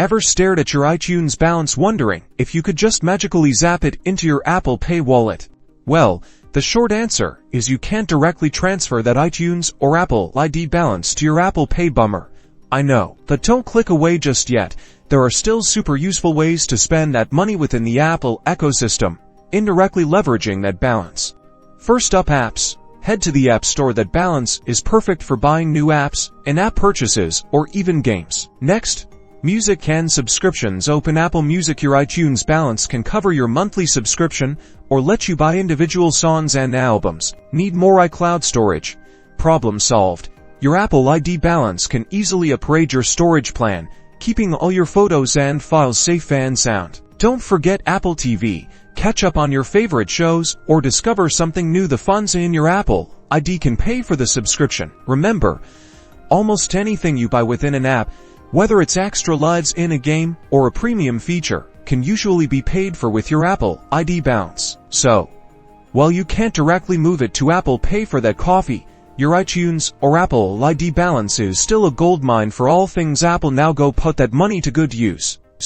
Ever stared at your iTunes balance wondering if you could just magically zap it into your Apple Pay wallet? Well, the short answer is you can't directly transfer that iTunes or Apple ID balance to your Apple Pay. Bummer. I know, but don't click away just yet. There are still super useful ways to spend that money within the Apple ecosystem, indirectly leveraging that balance. First up, apps. Head to the App Store. That balance is perfect for buying new apps, in-app purchases, or even games. Next, music and subscriptions. Open Apple Music. Your iTunes balance can cover your monthly subscription or let you buy individual songs and albums. Need more iCloud storage? Problem solved. Your Apple ID balance can easily upgrade your storage plan, keeping all your photos and files safe and sound. Don't forget Apple TV. Catch up on your favorite shows or discover something new. The funds in your Apple ID can pay for the subscription. Remember, almost anything you buy within an app, whether it's extra lives in a game or a premium feature, can usually be paid for with your Apple ID balance. So, while you can't directly move it to Apple Pay for that coffee, your iTunes or Apple ID balance is still a goldmine for all things Apple. Now go put that money to good use.